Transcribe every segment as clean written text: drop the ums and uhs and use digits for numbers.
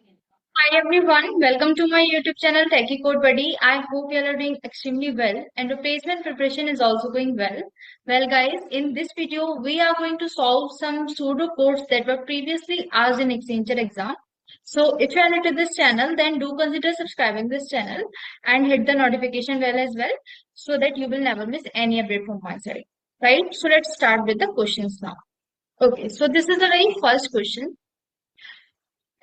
Hi everyone, welcome to my YouTube channel Techie CodeBuddy. I hope you all are doing extremely well and replacement preparation is also going well. Well guys, in this video we are going to solve some pseudo codes that were previously asked in Accenture exam. So if you are new to this channel, then do consider subscribing this channel and hit the notification bell as well so that you will never miss any update from my side. Right? So let's start with the questions now. Okay, so this is the very first question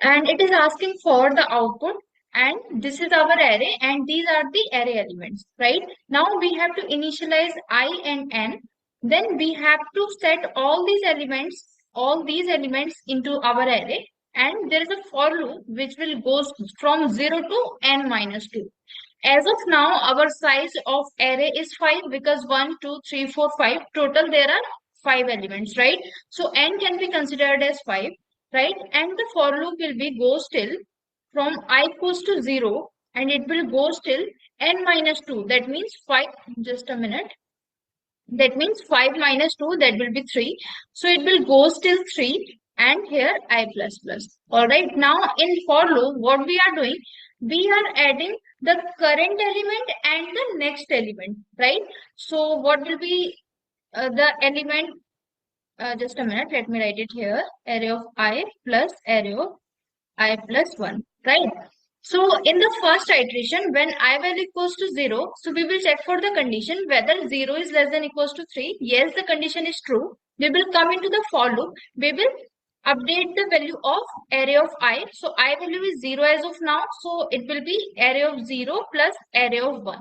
and it is asking for the output, and this is our array and these are the array elements. Right now we have to initialize I and n, then we have to set all these elements into our array, and there is a for loop which will go from 0 to n minus 2. As of now our size of array is 5 because 1 2 3 4 5 total there are 5 elements, right? So n can be considered as 5, right? And the for loop will be goes till from I equals to 0 and it will go till n minus 2. That means 5, just a minute. That means 5 minus 2, that will be 3. So it will go till 3 and here I plus plus. Alright, now in for loop, what we are doing? We are adding the current element and the next element, right? So what will be the element? Just a minute, let me write it here. Array of I plus array of I plus 1, right? So in the first iteration, when I value equals to 0, so we will check for the condition whether 0 is less than equals to 3. Yes, the condition is true. We will come into the for loop. We will update the value of array of I. So I value is 0 as of now. So it will be array of 0 plus array of 1.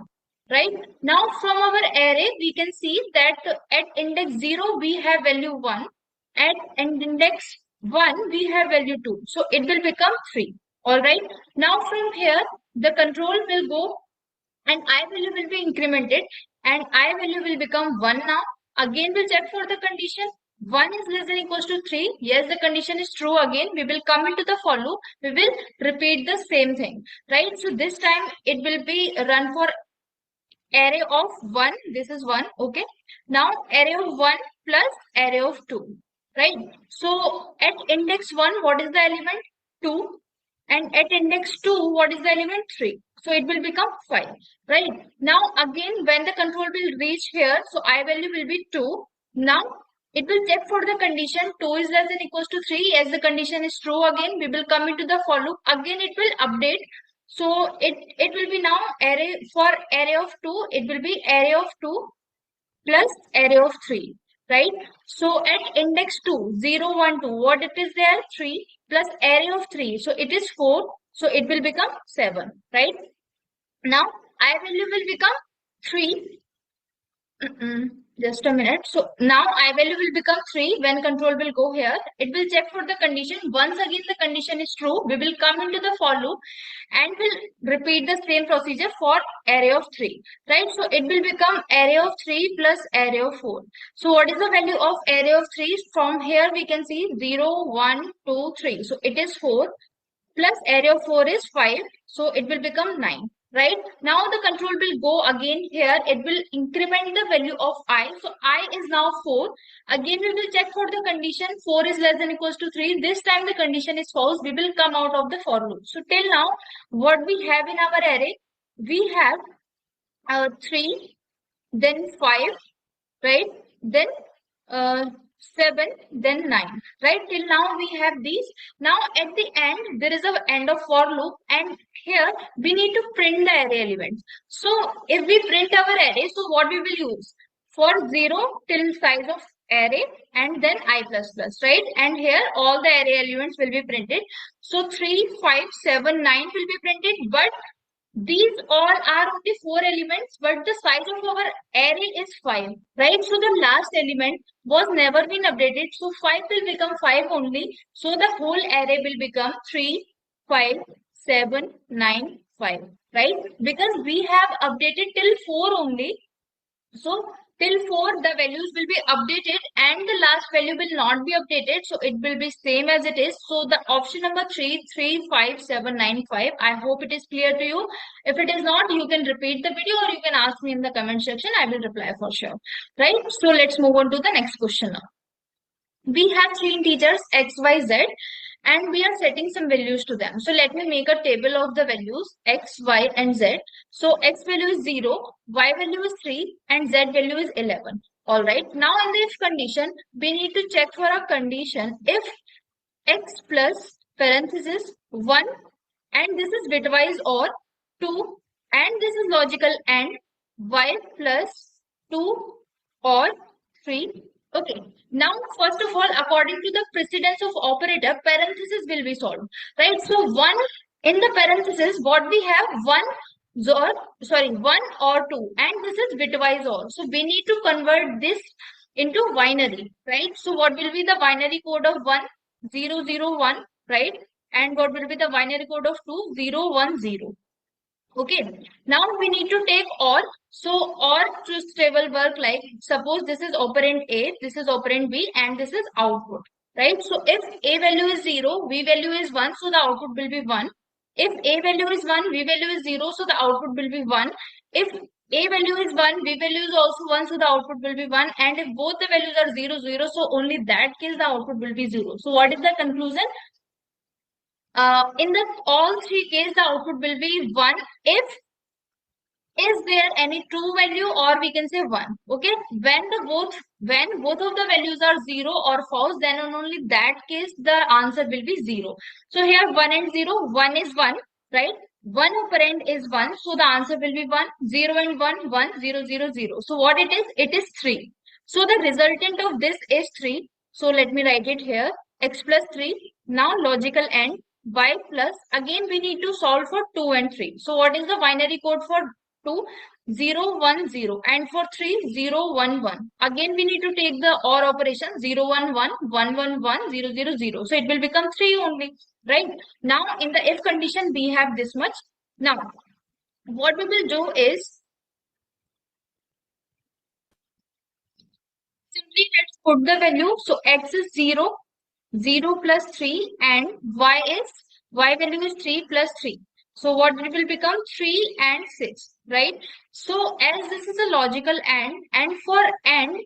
Right now from our array, we can see that at index 0, we have value 1. At index 1, we have value 2. So it will become 3. Alright. Now from here, the control will go and I value will be incremented and I value will become 1 now. Again, we'll check for the condition. 1 is less than equals to 3. Yes, the condition is true again. We will come into the for loop. We will repeat the same thing. Right. So this time it will be run for array of 1. This is 1. Okay. Now array of 1 plus array of 2. Right. So at index 1, what is the element? 2. And at index 2, what is the element? 3. So it will become 5. Right. Now again, when the control will reach here, so I value will be 2. Now it will check for the condition 2 is less than equals to 3. As the condition is true again, we will come into the for loop. Again, it will update. So it will be now array for array of 2. It will be array of 2 plus array of 3. Right. So at index 2, 0, 1, 2, what it is there? 3 plus array of 3. So it is 4. So it will become 7. Right. Now I value will become 3. Just a minute. So now I value will become 3 when control will go here. It will check for the condition. Once again the condition is true, we will come into the for loop and will repeat the same procedure for array of 3. Right? So it will become array of 3 plus array of 4. So what is the value of array of 3? From here we can see 0, 1, 2, 3. So it is 4 plus array of 4 is 5. So it will become 9. Right now the control will go again here. It will increment the value of I. So I is now 4. Again we will check for the condition 4 is less than equals to 3. This time the condition is false. We will come out of the for loop. So till now what we have in our array, we have 3, then 5, right, then 7, then 9. Right, till now we have these. Now at the end there is a end of for loop, and here we need to print the array elements. So if we print our array, so what we will use? For 0 till size of array and then I plus plus, right? And here all the array elements will be printed. So 3, 5, 7, 9 will be printed, but these all are only 4 elements, but the size of our array is 5, right? So the last element was never been updated. So 5 will become 5 only. So the whole array will become 3, 5, 7, 9, 5, right? Because we have updated till 4 only. So till 4 the values will be updated and the last value will not be updated. So it will be same as it is. So the option number 3, 3, 5, 7, 9, 5. I hope it is clear to you. If it is not, you can repeat the video or you can ask me in the comment section. I will reply for sure. Right. So let's move on to the next question now. We have three integers x, y, z, and we are setting some values to them. So let me make a table of the values x, y, and z. So x value is 0, y value is 3, and z value is 11. All right. Now in the if condition, we need to check for a condition if x plus parenthesis 1, and this is bitwise or 2, and this is logical and y plus 2 or 3. Okay. Now, first of all, according to the precedence of operator, parenthesis will be solved, right? So, 1 in the parenthesis, what we have, 1 or 2, and this is bitwise or. So, we need to convert this into binary, right? So, what will be the binary code of 1? 001, right? And what will be the binary code of 2? 010. Okay, now we need to take OR. So OR choose table work like, suppose this is operand A, this is operand B, and this is output, right? So if A value is 0, V value is 1, so the output will be 1. If A value is 1, V value is 0, so the output will be 1. If A value is 1, V value is also 1, so the output will be 1. And if both the values are 0, 0, so only that case the output will be 0. So what is the conclusion? In the all three cases, the output will be 1 if is there any true value, or we can say 1. Okay, when both of the values are 0 or false, then on only that case the answer will be 0. So here 1 and 0, 1 is 1, right? 1 operand is 1, so the answer will be 1. 0 and 1, 1, 0, 0, 0. So what it is? It is 3. So the resultant of this is 3. So let me write it here. X plus 3. Now logical AND. Y plus, again we need to solve for 2 and 3. So what is the binary code for 2? 0, 1, 0, and for 3, 0, 1, 1. Again we need to take the OR operation, 0, 1, 1, 1, 1, 1, 0, 0, 0. So it will become 3 only, right? Now in the if condition we have this much. Now what we will do is simply let's put the value. So x is 0, 0 plus 3, and y value is 3 plus 3. So what it will become? 3 and 6, right? So as this is a logical and for AND,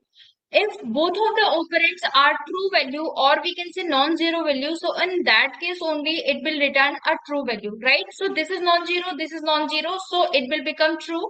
if both of the operands are true value, or we can say non-zero value, so in that case only it will return a true value, right? So this is non-zero, this is non-zero, so it will become true,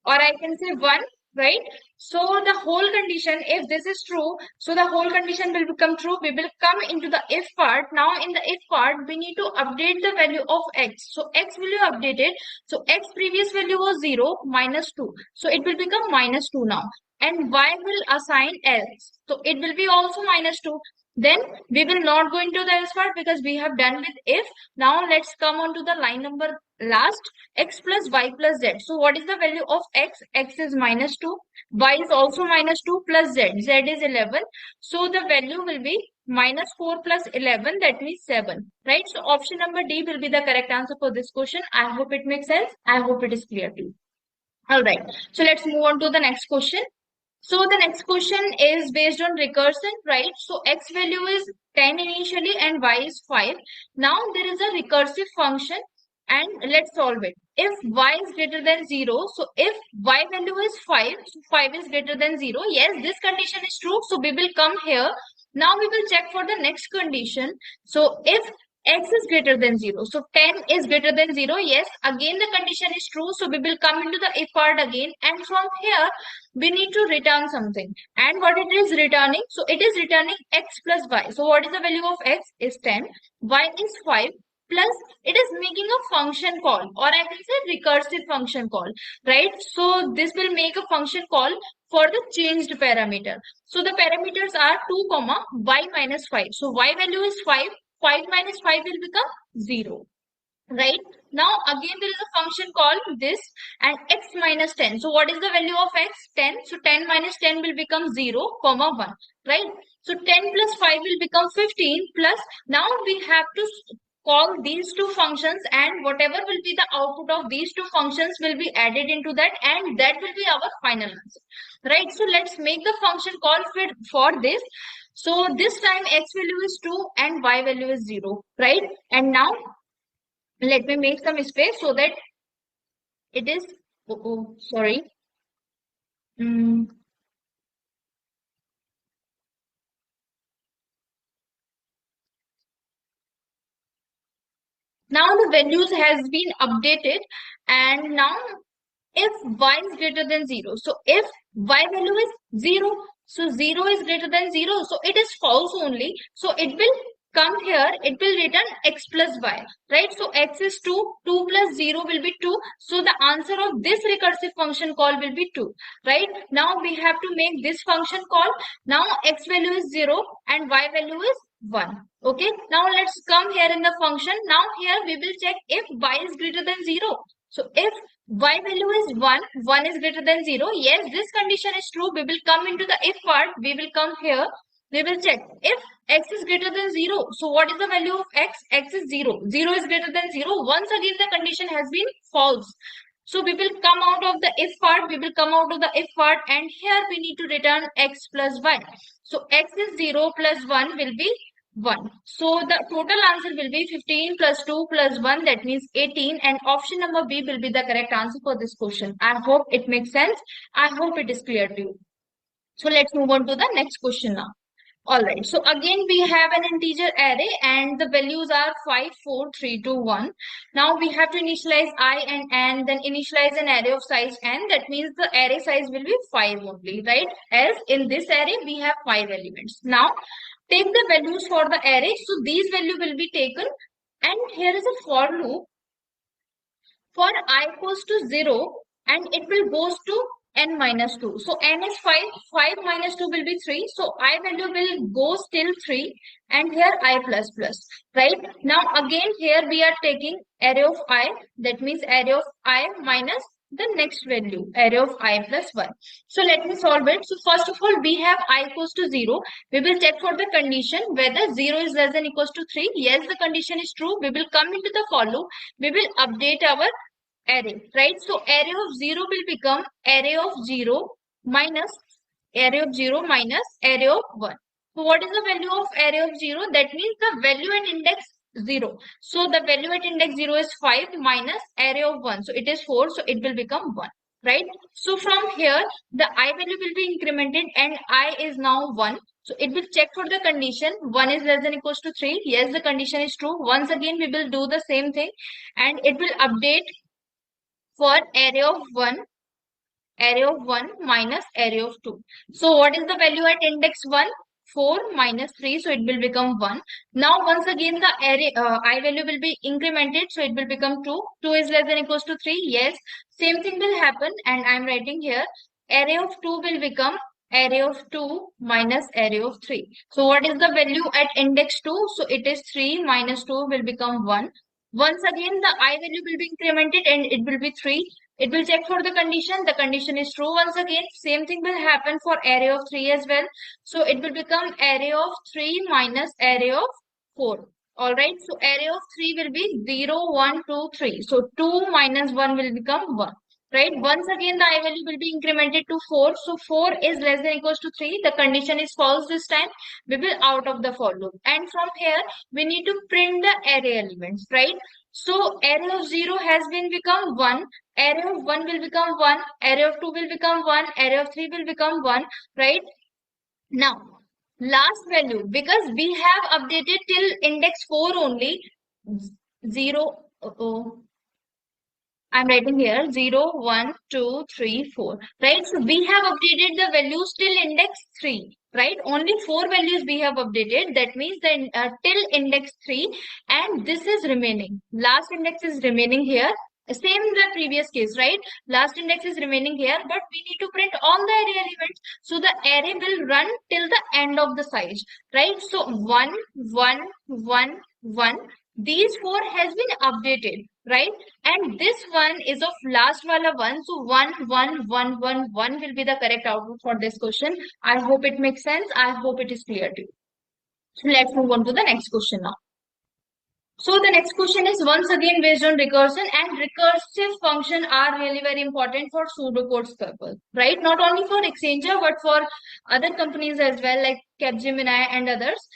or I can say 1, right? So the whole condition, if this is true, so the whole condition will become true. We will come into the if part. Now in the if part, we need to update the value of x. So x will be updated. So x previous value was 0 minus 2. So it will become minus 2 now. And y will assign else. So it will be also minus 2. Then we will not go into the else part because we have done with if. Now let's come on to the line number last, x plus y plus z. So what is the value of x? X is minus 2. Y is also minus 2 plus z. Z is 11. So the value will be minus 4 plus 11, that means 7. Right? So option number D will be the correct answer for this question. I hope it makes sense. I hope it is clear to you. Alright. So let's move on to the next question. So the next question is based on recursion, right? So x value is 10 initially and y is 5. Now there is a recursive function and let's solve it. If y is greater than 0, so if y value is 5, so 5 is greater than 0. Yes, this condition is true. So we will come here. Now we will check for the next condition. So if x is greater than 0, so 10 is greater than 0. Yes, again the condition is true. So we will come into the if part again, and from here we need to return something. And what it is returning? So it is returning x plus y. So what is the value of x? Is 10. Y is 5 plus, it is making a function call, or I can say recursive function call, right? So this will make a function call for the changed parameter. So the parameters are 2 comma y minus 5. So y value is 5. 5 minus 5 will become 0. Right? Now again there is a function called this, and x minus 10. So what is the value of x? 10. So 10 minus 10 will become 0 comma 1. Right? So 10 plus 5 will become 15 plus, now we have to call these two functions, and whatever will be the output of these two functions will be added into that, and that will be our final answer. Right? So let's make the function call for this. So this time x value is 2 and y value is 0. Right? And now let me make some space so that it is, sorry. Mm, Now the values has been updated, and now if y is greater than 0, so if y value is 0, so 0 is greater than 0, so it is false only. So it will come here, it will return x plus y, right? So x is 2, 2 plus 0 will be 2. So the answer of this recursive function call will be 2, right? Now we have to make this function call. Now x value is 0 and y value is 1. Okay, now let's come here in the function. Now here we will check if y is greater than 0. So if y value is 1, 1 is greater than 0. Yes, this condition is true. We will come into the if part. We will come here. We will check if x is greater than 0. So what is the value of x? X is 0. 0 is greater than 0. Once again, the condition has been false. So we will come out of the if part. We will come out of the if part, and here we need to return x plus y. So x is 0 plus 1 will be 1. So the total answer will be 15 plus 2 plus 1, that means 18, and option number B will be the correct answer for this question. I hope it makes sense. I hope it is clear to you. So let's move on to the next question now. Alright, so again we have an integer array and the values are 5, 4, 3, 2, 1. Now we have to initialize I and n, then initialize an array of size n. That means the array size will be 5 only, right? As in this array we have 5 elements. Now take the values for the array. So these value will be taken, and here is a for loop for I equals to 0, and it will goes to n minus 2. So n is 5, 5 minus 2 will be 3. So I value will go till 3, and here I plus plus, right? Now again here we are taking array of I, that means array of I minus the next value, array of I plus 1. So let me solve it. So first of all, we have I equals to 0. We will check for the condition whether 0 is less than equals to 3. Yes, the condition is true. We will come into the for loop. We will update our array, right? So array of 0 will become array of 0 minus array of 0 minus array of 1. So what is the value of array of 0? That means the value at index 0. So the value at index 0 is 5 minus array of 1. So it is 4. So it will become 1, right? So from here, the I value will be incremented and I is now 1. So it will check for the condition. 1 is less than equals to 3. Yes, the condition is true. Once again, we will do the same thing, and it will update for array of 1 minus array of 2. So what is the value at index 1? 4 minus 3, so it will become 1. Now once again the array I value will be incremented, so it will become 2. 2 is less than equals to 3. Yes, same thing will happen, and I am writing here array of 2 will become array of 2 minus array of 3. So what is the value at index 2? So it is 3 minus 2 will become 1. Once again the I value will be incremented and it will be 3. It will check for the condition. The condition is true. Once again, same thing will happen for array of 3 as well. So it will become array of 3 minus array of 4. Alright, so array of 3 will be 0, 1, 2, 3. So 2 minus 1 will become 1. Right, once again the I value will be incremented to 4. So 4 is less than equals to 3. The condition is false this time. We will out of the for loop. And from here, we need to print the array elements, right? So array of 0 has been become 1. Array of 1 will become 1. Array of 2 will become 1. Array of 3 will become 1, right? Now, last value, because we have updated till index 4 only, 0, I'm writing here 0, 1, 2, 3, 4, right? So we have updated the values till index 3, right? Only 4 values we have updated. That means the till index 3, and this is remaining. Last index is remaining here. Same in the previous case, right? Last index is remaining here, but we need to print all the array elements. So the array will run till the end of the size, right? So 1, 1, 1, 1. These 4 has been updated, right? And this one is of last wala 1. So 1, 1, 1, 1, 1 will be the correct output for this question. I hope it makes sense. I hope it is clear to you. So let's move on to the next question now. So the next question is once again based on recursion, and recursive function are really very important for pseudocodes purpose, right? Not only for Accenture, but for other companies as well, like Capgimini and others.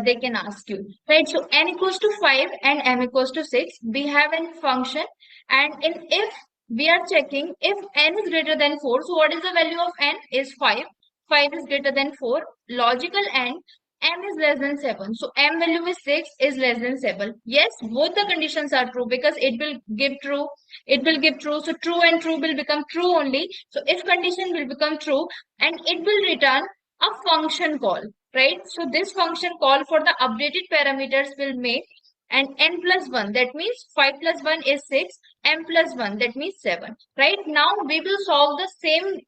They can ask you, right? So n equals to 5 and m equals to 6. We have a function, and if we are checking if n is greater than 4, so what is the value of n? Is 5. 5 is greater than 4. Logical n. m is less than 7. So m value is 6 is less than 7. Yes, both the conditions are true because it will give true. It will give true. So true and true will become true only. So if condition will become true and it will return a function call, right? So this function call for the updated parameters will make and n plus 1. That means 5 plus 1 is 6. M plus 1. That means 7. Right? Now we will solve the same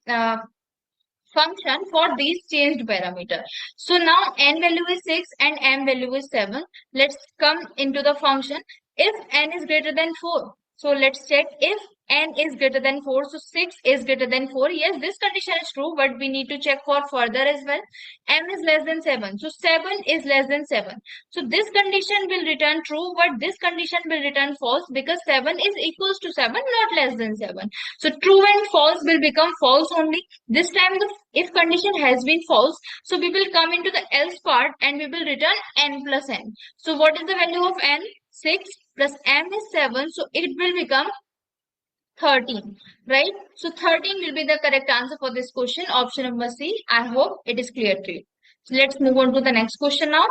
function for these changed parameter. So now n value is 6 and m value is 7. Let's come into the function. If n is greater than 4. So let's check if n is greater than 4. So 6 is greater than 4. Yes, this condition is true, but we need to check for further as well. M is less than 7. So 7 is less than 7. So this condition will return true, but this condition will return false because 7 is equals to 7, not less than 7. So true and false will become false only. This time the if condition has been false, so we will come into the else part and we will return n plus n. So what is the value of n? 6 plus m is 7. So it will become 13, right? So 13 will be the correct answer for this question. Option number C. I hope it is clear to you. So let's move on to the next question now.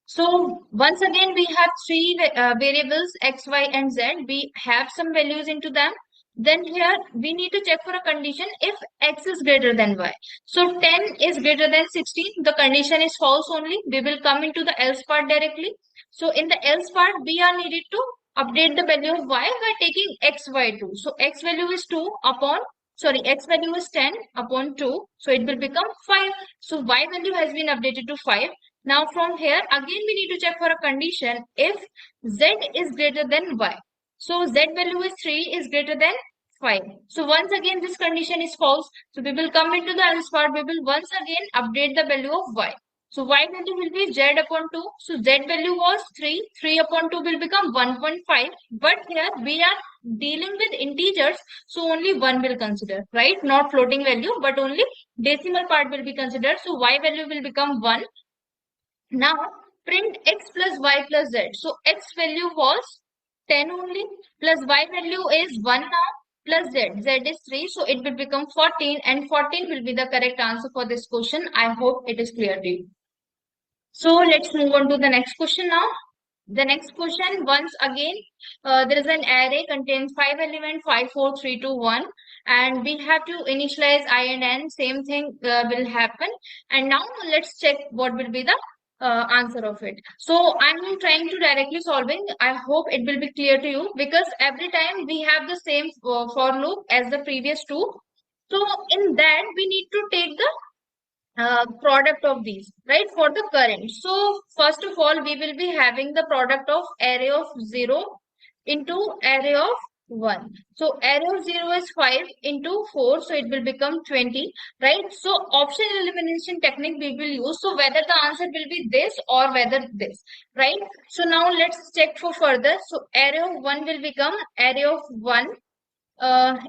So once again, we have three variables x, y, and z. We have some values into them. Then here we need to check for a condition if x is greater than y. So 10 is greater than 16. The condition is false only. We will come into the else part directly. So in the else part, we are needed to update the value of y by taking x by 2. So x value is 2 upon, sorry, x value is 10 upon 2. So it will become 5. So y value has been updated to 5. Now from here, again we need to check for a condition if z is greater than y. So z value is 3 is greater than 5. So once again this condition is false. So we will come into the else part. We will once again update the value of y. So y value will be z upon 2. So z value was 3. 3 upon 2 will become 1.5. But here we are dealing with integers. So only 1 will consider, right? Not floating value, but only decimal part will be considered. So y value will become 1. Now print x plus y plus z. So x value was 10 only plus y value is 1 now plus z. Z is 3. So it will become 14 and 14 will be the correct answer for this question. I hope it is clear to you. So let's move on to the next question now. The next question, once again, there is an array contains 5 elements, 5, 4, 3, 2, 1. And we have to initialize I and n. Same thing will happen. And now let's check what will be the answer of it. So I'm trying to directly solving. I hope it will be clear to you because every time we have the same for loop as the previous two. So in that we need to take the product of these, right, for the current. So first of all, we will be having the product of array of 0 into array of 1. So array of 0 is 5 into 4, so it will become 20, right? So option elimination technique we will use. So whether the answer will be this or whether this, right? So now let's check for further. So array of 1 will become array of 1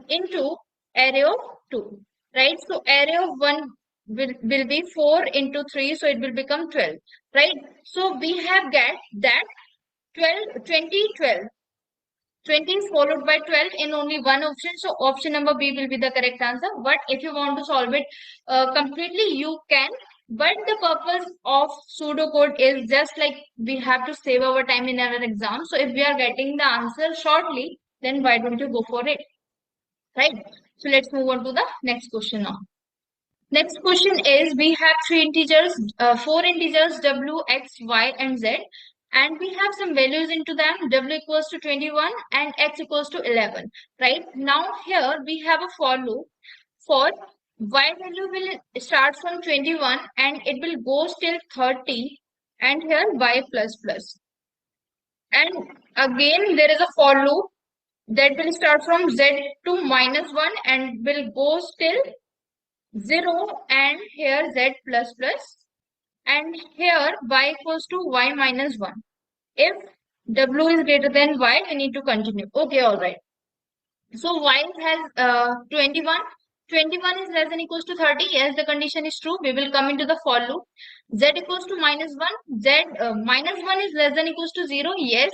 into array of 2, right? So array of 1 will be 4 into 3, so it will become 12, right? So we have get that 12, 20, 12. 20 is followed by 12 in only one option. So option number B will be the correct answer. But if you want to solve it completely, you can. But the purpose of pseudocode is just like we have to save our time in our exam. So if we are getting the answer shortly, then why don't you go for it, right? So let's move on to the next question now. Next question is we have four integers w, x, y, and z, and we have some values into them. W equals to 21 and x equals to 11. Right now here we have a for loop. For y value will start from 21 and it will go till 30, and here y plus plus. And again there is a for loop that will start from z to -1 and will go till 0, and here z plus plus, and here y equals to y minus 1. If w is greater than y, we need to continue. Okay, all right. So y has 21. 21 is less than equals to 30. Yes, the condition is true. We will come into the for loop. Z equals to -1. Z minus 1 is less than equals to 0. Yes.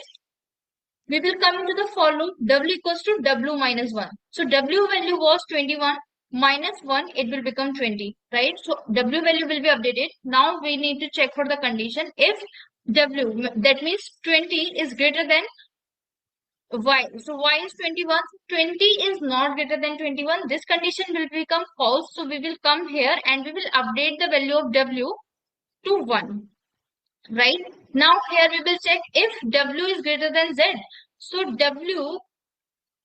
We will come into the for loop. W equals to w minus 1. So w value was 21. minus 1, it will become 20, right? So W value will be updated. Now we need to check for the condition. If W, that means 20 is greater than Y. So Y is 21. 20 is not greater than 21. This condition will become false. So we will come here and we will update the value of W to 1. Right? Now here we will check if W is greater than Z. So W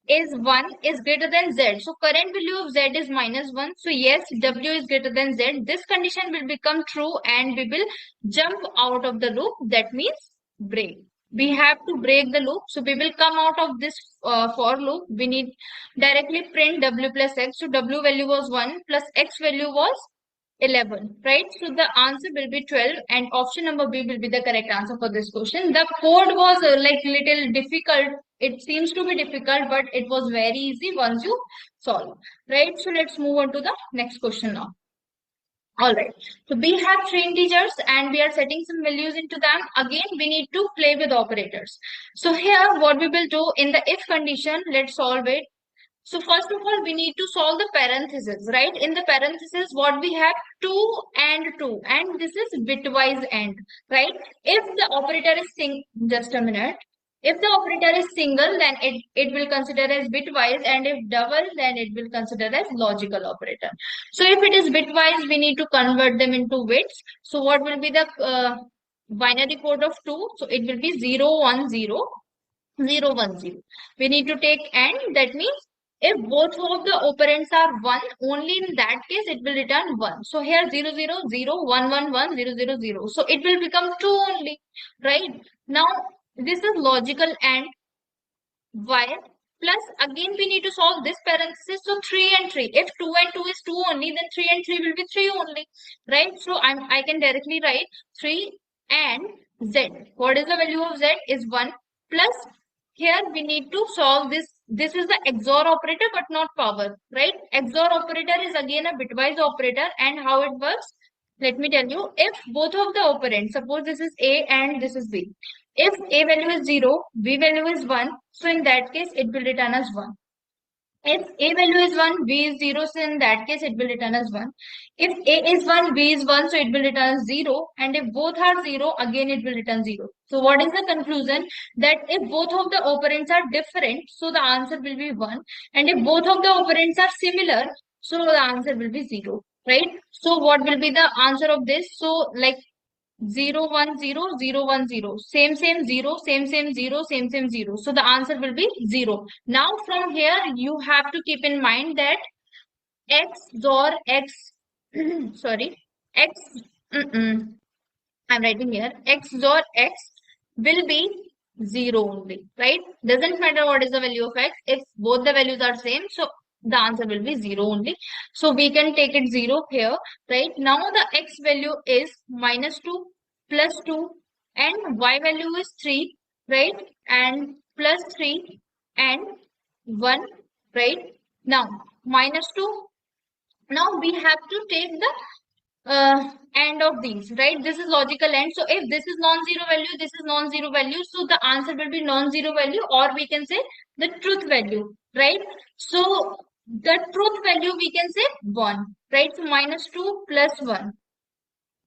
is 1 is greater than Z. So current value of Z is minus 1. So yes, W is greater than Z. This condition will become true and we will jump out of the loop. That means break. We have to break the loop. So we will come out of this for loop. We need directly print W plus X. So W value was 1 plus X value was 11, right? So the answer will be 12 and option number B will be the correct answer for this question. The code was like little difficult. It seems to be difficult, but it was very easy once you solve, right? So let's move on to the next question now. All right. So we have three integers and we are setting some values into them. Again, we need to play with operators. So here what we will do in the if condition, let's solve it. So first of all, we need to solve the parenthesis, right? In the parenthesis, what we have 2 and 2, and this is bitwise AND, right? If the operator is just a minute. If the operator is single, then it will consider as bitwise, and if double, then it will consider as logical operator. So if it is bitwise, we need to convert them into bits. So what will be the binary code of 2? So it will be 0, 1, 0. 0, 1, 0. We need to take AND. That means if both of the operands are 1, only in that case it will return 1. So here 0, 0, 0, 1, 1, 1, 0, 0, 0. So it will become 2 only, right? Now this is logical AND. Why? Plus again we need to solve this parenthesis. So 3 and 3. If 2 and 2 is 2 only, then 3 and 3 will be 3 only, right? So I can directly write 3 and Z. What is the value of Z? Is 1 plus here we need to solve this. This is the XOR operator but not power, right? XOR operator is again a bitwise operator, and how it works, let me tell you. If both of the operands, suppose this is A and this is B. If A value is 0, B value is 1, so in that case it will return as 1. If A value is 1, B is 0, so in that case it will return as 1. If A is 1, B is 1, so it will return as 0. And if both are 0, again it will return 0. So what is the conclusion? That if both of the operands are different, so the answer will be 1. And if both of the operands are similar, so the answer will be 0. Right? So what will be the answer of this? So like 0, 1, 0, 0, 1, 0. Same, 0, same, 0, same, 0. So the answer will be 0. Now from here, you have to keep in mind that X XOR X, sorry, X, I'm writing here, X XOR X will be 0 only, right? Doesn't matter what is the value of X. If both the values are same, so the answer will be 0 only. So we can take it 0 here, right? Now the X value is minus 2 plus 2 and Y value is 3, right? And plus 3 and 1, right? Now minus 2. Now we have to take the AND of these, right? This is logical AND. So if this is non-zero value, this is non-zero value. So the answer will be non-zero value, or we can say the truth value, right? So the truth value we can say 1, right? So minus 2 plus 1.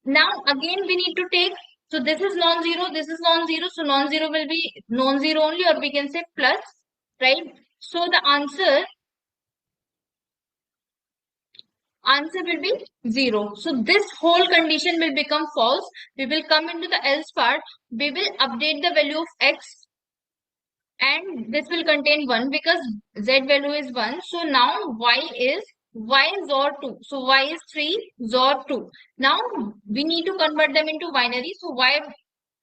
Now again we need to take, so this is non-zero, this is non-zero. So non-zero will be non-zero only, or we can say plus, right? So the answer will be 0. So this whole condition will become false. We will come into the else part. We will update the value of X and this will contain 1 because Z value is 1. So now Y is XOR 2. So Y is 3 XOR 2. Now we need to convert them into binary. So Y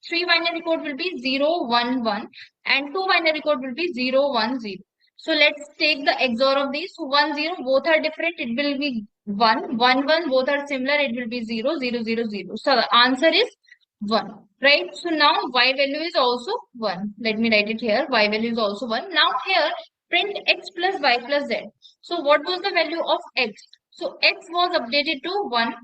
3 binary code will be 0, 1, 1 and 2 binary code will be 0, 1, 0. So let's take the XOR of these. So 1, 0, both are different. It will be 1, 1, 1, both are similar. It will be 0, 0, 0, 0. So the answer is 1, right? So now Y value is also 1. Let me write it here. Y value is also 1. Now here, print X plus Y plus Z. So what was the value of X? So X was updated to 1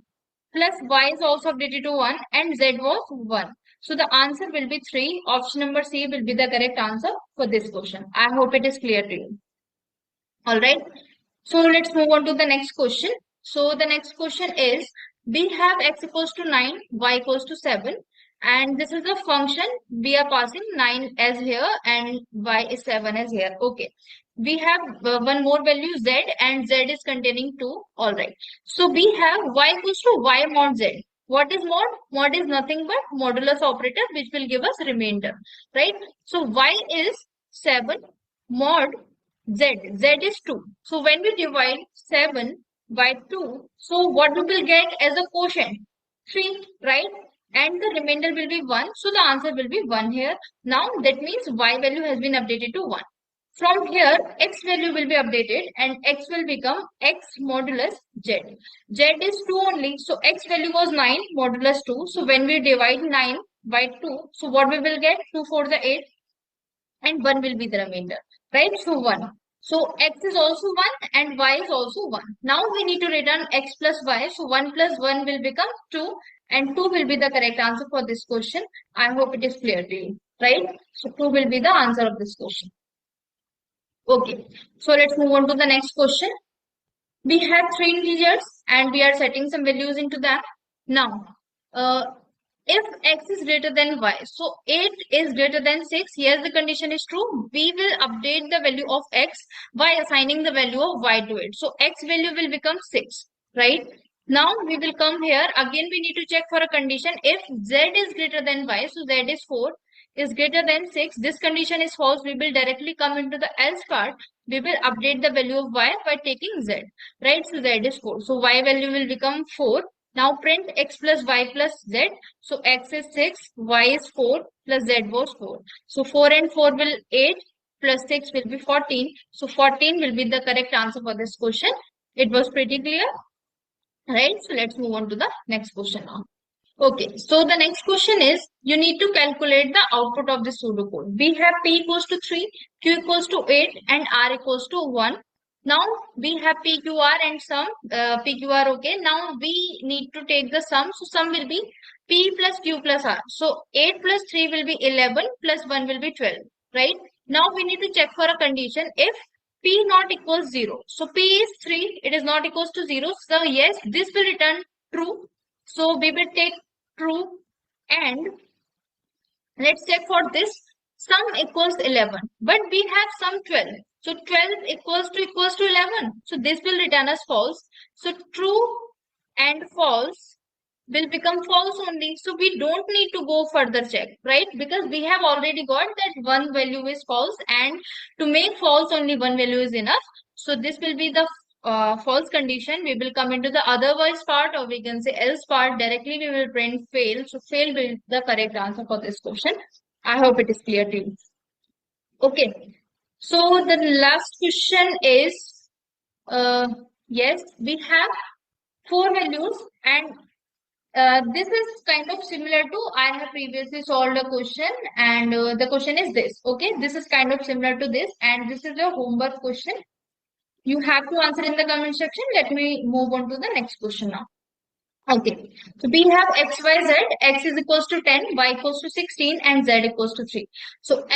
plus Y is also updated to 1 and Z was 1. So the answer will be 3. Option number C will be the correct answer for this question. I hope it is clear to you. All right. So let's move on to the next question. So the next question is, we have x equals to 9, y equals to 7, and this is a function. We are passing 9 as here and y is 7 as here. Okay. We have one more value z, and z is containing 2. All right. So we have y equals to y mod z. What is mod? Mod is nothing but modulus operator, which will give us remainder, right? So y is 7 mod z is 2. So when we divide 7 by 2, so what we will get as a quotient? 3, right? And the remainder will be 1. So the answer will be 1 here. Now that means y value has been updated to 1. From here, x value will be updated and x will become x modulus z. Z is 2 only. So x value was 9 modulus 2. So when we divide 9 by 2, so what we will get? 2 for the 8 and 1 will be the remainder, right? So 1. So x is also 1 and y is also 1. Now we need to return x plus y. So 1 plus 1 will become 2 and 2 will be the correct answer for this question. I hope it is clear to you, right? So 2 will be the answer of this question. Okay, so let's move on to the next question. We have three integers and we are setting some values into that. Now, uh, if x is greater than y, so 8 is greater than 6, yes, the condition is true. We will update the value of x by assigning the value of y to it. So x value will become 6, right? Now we will come here. Again, we need to check for a condition. If z is greater than y, so z is 4, is greater than 6, this condition is false. We will directly come into the else part. We will update the value of y by taking z, right? So z is 4. So y value will become 4. Now print x plus y plus z. So x is 6, y is 4, plus z was 4. So 4 and 4 will 8, plus 6 will be 14. So 14 will be the correct answer for this question. It was pretty clear, right? So let's move on to the next question now. Okay, so the next question is, you need to calculate the output of the pseudocode. We have p equals to 3, q equals to 8, and r equals to 1. Now we have PQR and sum, PQR, okay. Now we need to take the sum. So sum will be P plus Q plus R. So 8 plus 3 will be 11 plus 1 will be 12, right? Now we need to check for a condition if P not equals 0. So P is 3, it is not equals to 0. So yes, this will return true. So we will take true and let's check for this. Sum equals 11, but we have sum 12. So 12 equals to 11. So this will return as false. So true and false will become false only. So we don't need to go further check, right? Because we have already got that one value is false, and to make false only one value is enough. So this will be the false condition. We will come into the otherwise part, or we can say else part. Directly we will print fail. So fail will be the correct answer for this question. I hope it is clear to you. Okay. So the last question is, yes, we have four values, and this is kind of similar to I have previously solved a question, and the question is this. Okay, this is kind of similar to this, and this is your homework question. You have to answer in the comment section. Let me move on to the next question now. Okay, so we have x, y, z. X is equals to 10, y equals to 16, and z equals to 3. So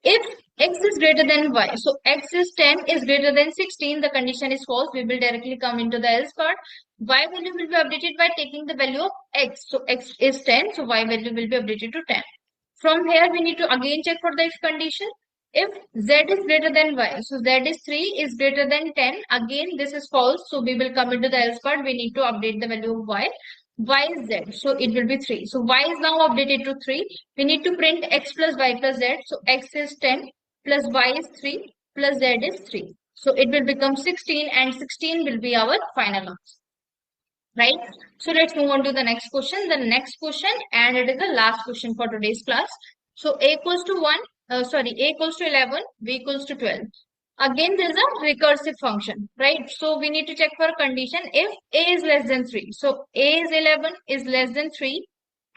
if x is greater than y, so x is 10 is greater than 16, the condition is false. We will directly come into the else part. Y value will be updated by taking the value of x. So x is 10, so y value will be updated to 10. From here, we need to again check for the if condition. If z is greater than y, so z is 3 is greater than 10. Again, this is false. So we will come into the else part. We need to update the value of y. Y is z. So it will be 3. So y is now updated to 3. We need to print x plus y plus z. So x is 10 plus y is 3 plus z is 3. So it will become 16 and 16 will be our final answer. Right? So let's move on to the next question. The next question, and it is the last question for today's class. So a equals to 1, a equals to 11, b equals to 12. Again, there is a recursive function, right? So we need to check for a condition if a is less than 3. So a is 11 is less than 3,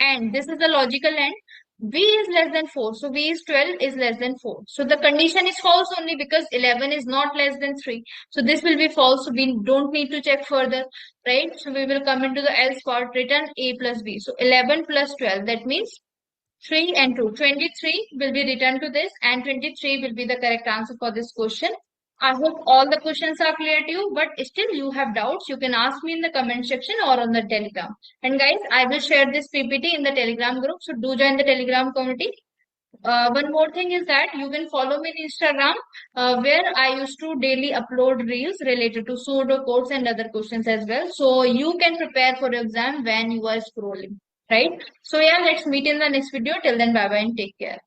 and this is the logical end. V is less than 4. So V is 12 is less than 4. So the condition is false only because 11 is not less than 3. So this will be false. So we don't need to check further, right? So we will come into the else part, return A plus B. So 11 plus 12, that means 3 and 2. 23 will be returned to this, and 23 will be the correct answer for this question. I hope all the questions are clear to you, but still you have doubts, you can ask me in the comment section or on the Telegram. And guys, I will share this PPT in the Telegram group, so do join the Telegram community. One more thing is that you can follow me in Instagram, where I used to daily upload reels related to pseudo codes and other questions as well. So you can prepare for your exam when you are scrolling, right? So yeah, let's meet in the next video. Till then, bye bye and take care.